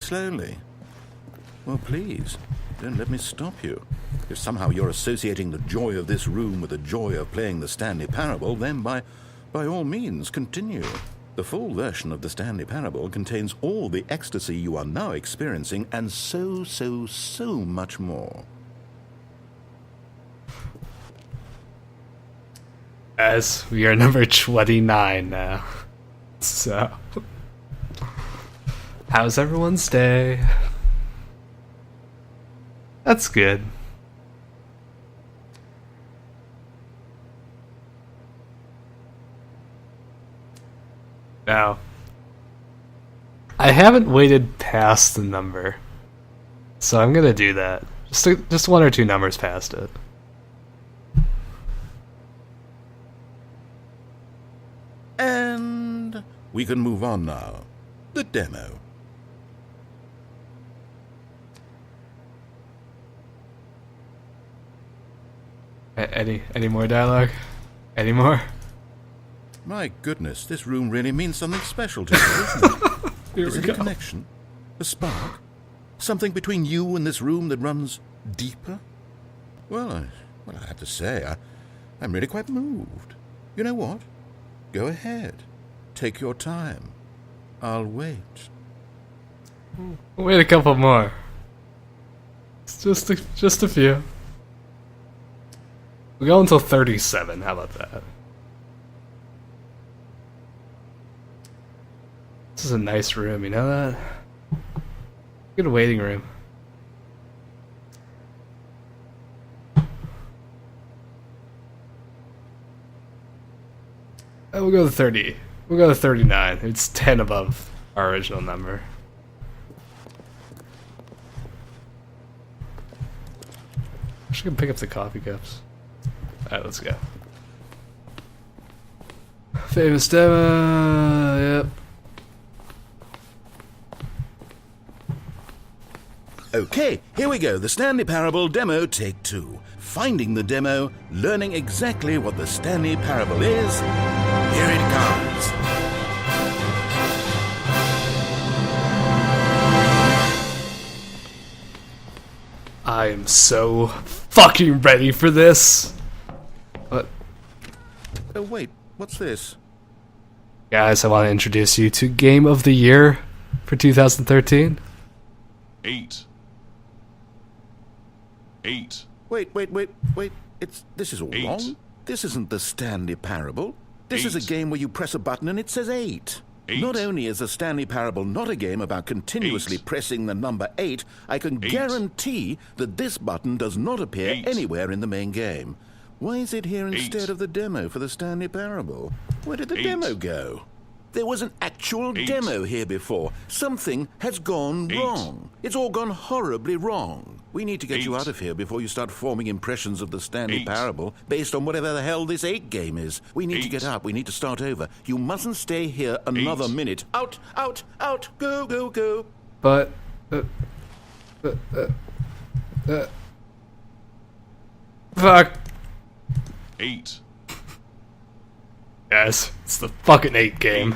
slowly. Well, please, don't let me stop you. If somehow you're associating the joy of this room with the joy of playing the Stanley Parable, then by all means, continue. The full version of the Stanley Parable contains all the ecstasy you are now experiencing and so much more. As we are number 29 now. So, how's everyone's day? That's good. Now, I haven't waited past the number, so I'm gonna do that. Just one or two numbers past it. And we can move on now. The demo. Any more dialogue? Any more? My goodness, this room really means something special to you, doesn't it? Is it a connection? A spark? Something between you and this room that runs deeper? Well, I have to say, I'm really quite moved. You know what? Go ahead. Take your time. I'll wait. Wait a couple more. It's just a few. We'll go until 37, how about that? This is a nice room, you know that? Good waiting room. We'll go to 30. We'll go to 39. It's 10 above our original number. I'm just gonna pick up the coffee cups. Alright, let's go. Famous demo, yep. Okay, here we go. The Stanley Parable Demo, take 2. Finding the demo, learning exactly what the Stanley Parable is. Here it comes. I am so fucking ready for this. What? Oh, wait, what's this? Guys, I want to introduce you to Game of the Year for 2013. 8. Wait. This is all 8. wrong. This isn't the Stanley Parable. This is a 8. game where you press a button and it says 8. 8. Not only is the Stanley Parable not a game about continuously 8. pressing the number 8, I can 8. guarantee that this button does not appear 8. anywhere in the main game. Why is it here 8. instead of the demo for the Stanley Parable? Where did the 8. demo go? There was an actual 8. demo here before. Something has gone 8. wrong. It's all gone horribly wrong. We need to get you 8. out of here before you start forming impressions of the Stanley 8. Parable based on whatever the hell this 8 game is. We need to 8. get out. We need to start over. You mustn't stay here another 8. minute. Out, out, out. Go, go, go. But, fuck. 8. Yes, it's the fucking 8 game.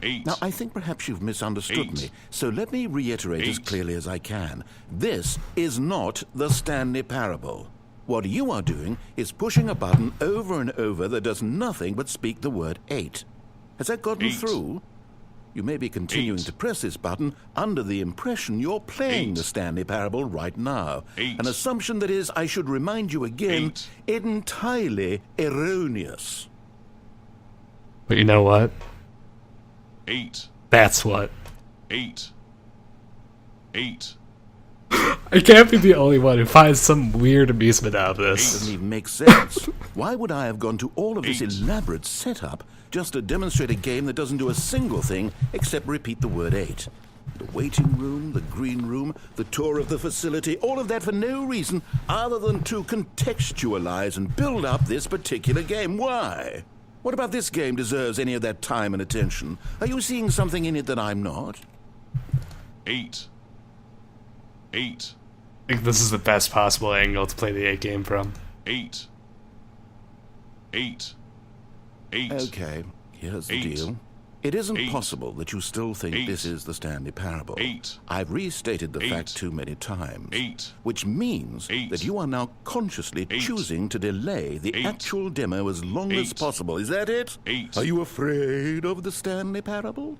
8. Now, I think perhaps you've misunderstood 8. me, so let me reiterate as 8. clearly as I can. This is not the Stanley Parable. What you are doing is pushing a button over and over that does nothing but speak the word 8. Has that gotten 8. through? You may be continuing 8. to press this button under the impression you're playing 8. the Stanley Parable right now. 8. An assumption that is, I should remind you again, 8. entirely erroneous. But you know what? 8. That's what. 8. 8. I can't be the only one who finds some weird amusement out of this. Doesn't even make sense. Why would I have gone to all of this 8. elaborate setup just to demonstrate a game that doesn't do a single thing except repeat the word 8? The waiting room, the green room, the tour of the facility, all of that for no reason other than to contextualize and build up this particular game. Why? What about this game deserves any of that time and attention? Are you seeing something in it that I'm not? 8. 8. I think this is the best possible angle to play the 8 game from. 8. 8. 8. Okay, here's the 8. deal. It isn't 8, possible that you still think 8, this is the Stanley Parable. 8, I've restated the 8, fact too many times, 8, which means 8, that you are now consciously 8, choosing to delay the 8, actual demo as long as 8, possible. Is that it? 8, Are you afraid of the Stanley Parable?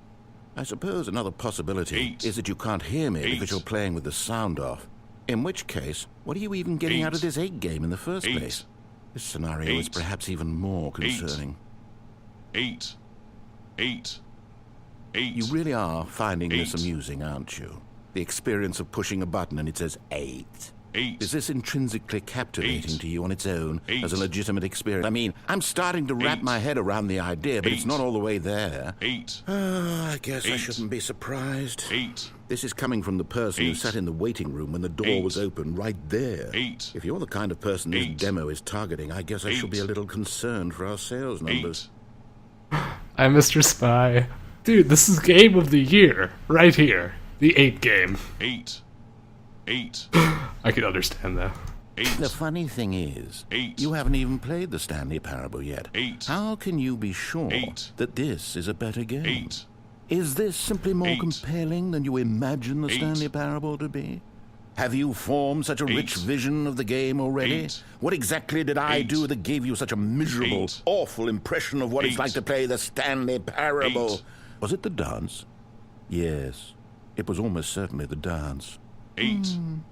I suppose another possibility 8, is that you can't hear me 8, because you're playing with the sound off. In which case, what are you even getting 8, out of this 8 game in the first 8, place? This scenario is 8, perhaps even more 8, concerning. 8, 8, 8. You really are finding this 8, amusing, aren't you? The experience of pushing a button and it says 8. 8. Is this intrinsically captivating 8, to you on its own 8, as a legitimate experience? I mean, I'm starting to wrap 8, my head around the idea, but it's 8, not all the way there. 8, I guess I 8, shouldn't be surprised. 8. This is coming from the person who 8, sat in the waiting room when the door 8, was open, right there. 8, If you're the kind of person this 8, demo is targeting, I guess I should be a 8, little concerned for our sales numbers. 8. I'm Mr. Spy. Dude, this is game of the year. Right here. The 8 game. 8, 8, I can understand that. 8, The funny thing is, 8, you haven't even played the Stanley Parable yet. 8, How can you be sure 8, that this is a better game? 8, Is this simply more 8, compelling than you imagine the 8, Stanley Parable to be? Have you formed such a rich 8, vision of the game already? 8, What exactly did I 8, do that gave you such a miserable, 8, awful impression of what it's 8, like to play the Stanley Parable? 8, Was it the dance? Yes, it was almost certainly the dance. 8,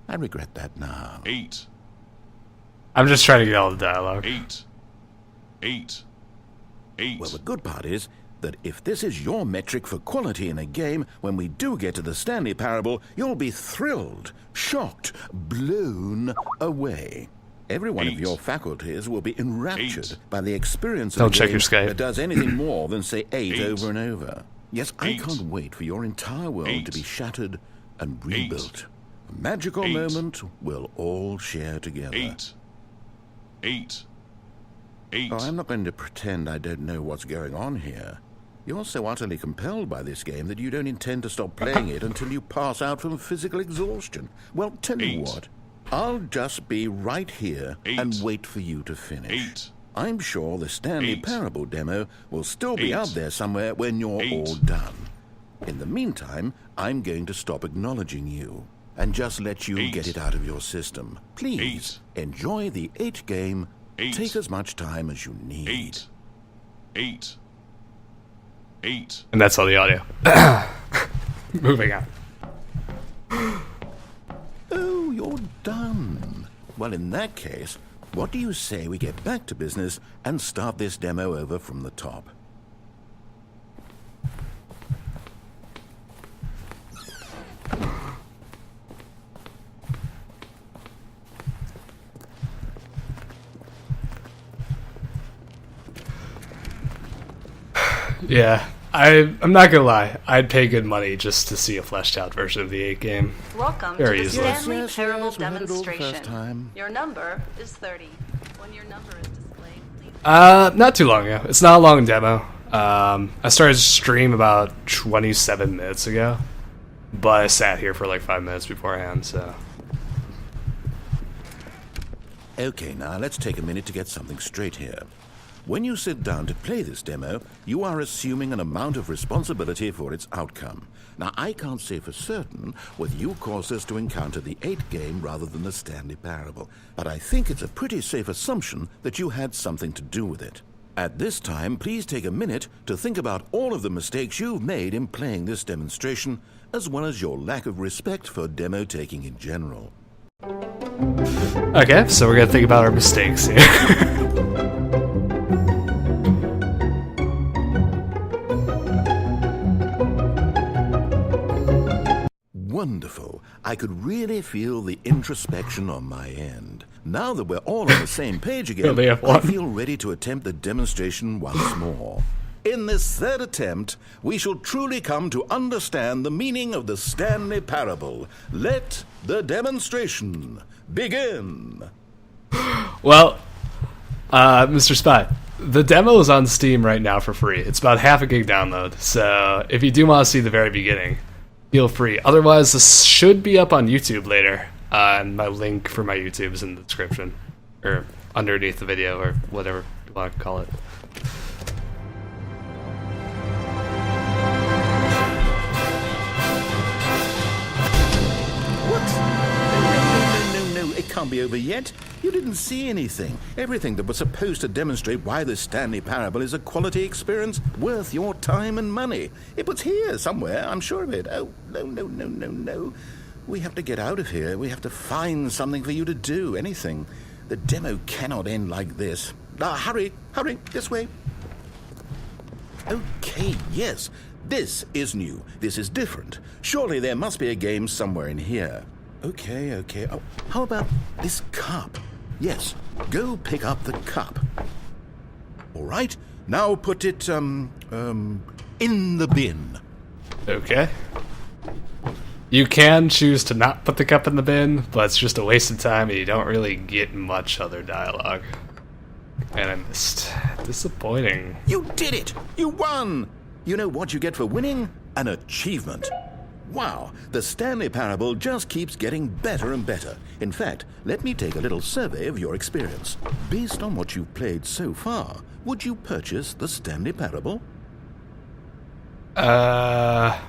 I regret that now. 8, I'm just trying to get all the dialogue. 8, 8, 8. Well, the good part is that if this is your metric for quality in a game, when we do get to the Stanley Parable, you'll be thrilled, shocked, blown away. Every one of 8, your faculties will be enraptured 8, by the experience Don't of a check game your Skype. that does anything more than say 8 8, over and over. Yes, I 8, can't wait for your entire world 8, to be shattered and 8, rebuilt. A magical 8, moment we'll all share together. 8, 8, 8. Oh, I'm not going to pretend I don't know what's going on here. You're so utterly compelled by this game that you don't intend to stop playing it until you pass out from physical exhaustion. Well, tell you 8, what, I'll just be right here 8, and wait for you to finish. 8, I'm sure the Stanley 8, Parable Demo will still be 8, out there somewhere when you're 8, all done. In the meantime, I'm going to stop acknowledging you and just let you 8, get it out of your system. Please, 8, enjoy the 8 game. 8, Take as much time as you need. 8, 8, 8. And that's all the audio. Moving on. Oh, you're done. Well, in that case, what do you say we get back to business and start this demo over from the top? Yeah, I'm not gonna lie. I'd pay good money just to see a fleshed out version of the 8 game. Welcome Very to the easily. Stanley Yes, Parable yes, we heard it all the first demonstration. time. Your number is 30. When your number is displayed, please... Not too long ago. It's not a long demo. I started to stream about 27 minutes ago, but I sat here for like 5 minutes beforehand, so... Okay, now let's take a minute to get something straight here. When you sit down to play this demo, you are assuming an amount of responsibility for its outcome. Now, I can't say for certain whether you caused us to encounter the 8 game rather than the Stanley Parable, but I think it's a pretty safe assumption that you had something to do with it. At this time, please take a minute to think about all of the mistakes you've made in playing this demonstration, as well as your lack of respect for demo taking in general. Okay, so we're gonna think about our mistakes here. Wonderful. I could really feel the introspection on my end. Now that we're all on the same page again, Only have I one. feel ready to attempt the demonstration once more. In this third attempt, we shall truly come to understand the meaning of the Stanley Parable. Let the demonstration begin. Well, Mr. Spy, the demo is on Steam right now for free. It's about half a gig download, so if you do want to see the very beginning, feel free. Otherwise, this should be up on YouTube later, and my link for my YouTube is in the description, or underneath the video, or whatever you want to call it. can't be over yet. You didn't see anything. Everything that was supposed to demonstrate why the Stanley Parable is a quality experience worth your time and money. It was here somewhere, I'm sure of it. Oh, no. We have to get out of here. We have to find something for you to do, anything. The demo cannot end like this. Hurry, this way. Okay, yes. This is new. This is different. Surely there must be a game somewhere in here. Okay. Oh, how about this cup? Yes, go pick up the cup. All right, now put it, in the bin. Okay. You can choose to not put the cup in the bin, but it's just a waste of time and you don't really get much other dialogue. And I missed. Disappointing. You did it! You won! You know what you get for winning? An achievement. Wow, the Stanley Parable just keeps getting better and better. In fact, let me take a little survey of your experience. Based on what you've played so far, would you purchase the Stanley Parable? I'm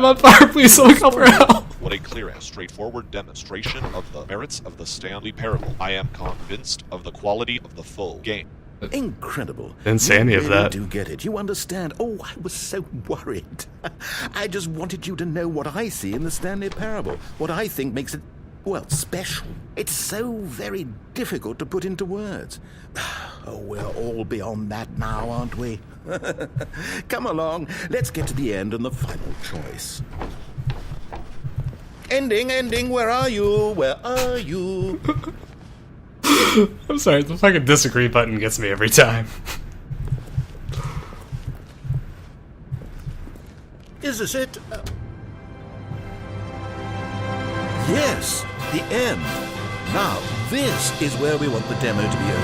on fire, please someone come for help. What a clear and straightforward demonstration of the merits of the Stanley Parable. I am convinced of the quality of the full game. Incredible. Insanity you of really that. do get it. You understand. Oh, I was so worried. I just wanted you to know what I see in the Stanley Parable. What I think makes it, well, special. It's so very difficult to put into words. Oh, we're all beyond that now, aren't we? Come along. Let's get to the end and the final choice. Ending, where are you? Where are you? I'm sorry, the fucking disagree button gets me every time. Is this it? Yes, the end. Now, this is where we want the demo to be over.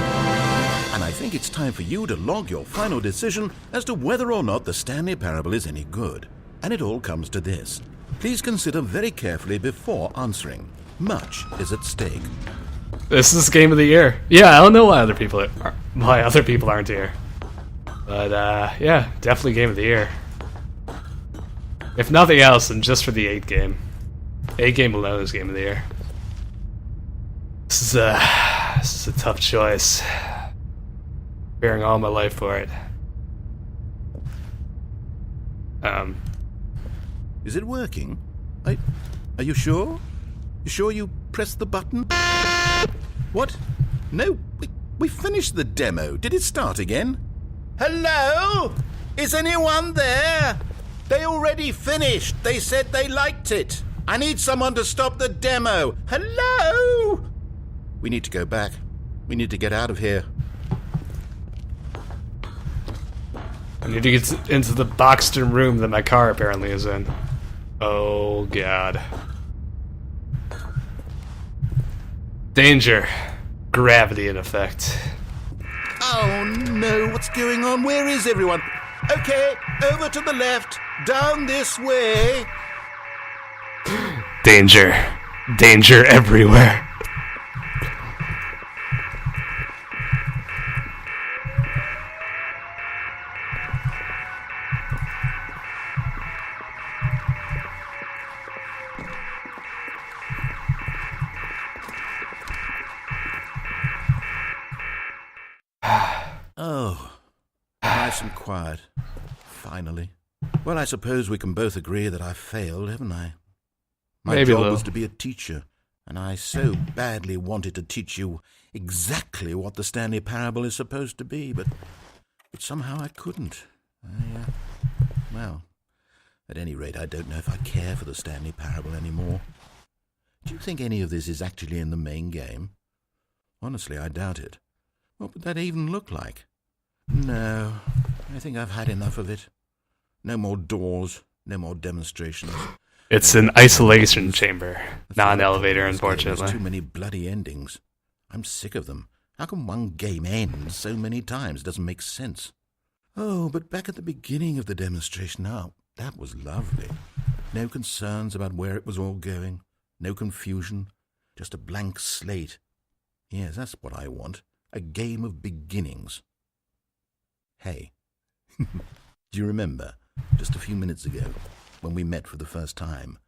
And I think it's time for you to log your final decision as to whether or not the Stanley Parable is any good. And it all comes to this. Please consider very carefully before answering. Much is at stake. This is game of the year. Yeah, I don't know why other people aren't here. But yeah, definitely game of the year. If nothing else, then just for the 8 game. 8 game alone is game of the year. This is a tough choice. Bearing all my life for it. Is it working? Are you sure? You sure you pressed the button? What? No, we finished the demo. Did it start again? Hello? Is anyone there? They already finished. They said they liked it. I need someone to stop the demo. Hello? We need to go back. We need to get out of here. I need to get into the boxed-in room that my car apparently is in. Oh, God. Danger. Gravity in effect. Oh, no. What's going on? Where is everyone? Okay, over to the left. Down this way. Danger. Danger everywhere. Oh, nice and quiet. Finally. Well, I suppose we can both agree that I failed, haven't I? My Maybe job a was little. to be a teacher, and I so badly wanted to teach you exactly what the Stanley Parable is supposed to be, but somehow I couldn't. Well, at any rate, I don't know if I care for the Stanley Parable anymore. Do you think any of this is actually in the main game? Honestly, I doubt it. What would that even look like? No, I think I've had enough of it. No more doors, no more demonstrations. It's an isolation chamber, not an elevator, There's unfortunately. too many bloody endings. I'm sick of them. How can one game end so many times? It doesn't make sense. Oh, but back at the beginning of the demonstration, that was lovely. No concerns about where it was all going. No confusion. Just a blank slate. Yes, that's what I want. A game of beginnings. Hey, do you remember, just a few minutes ago, when we met for the first time,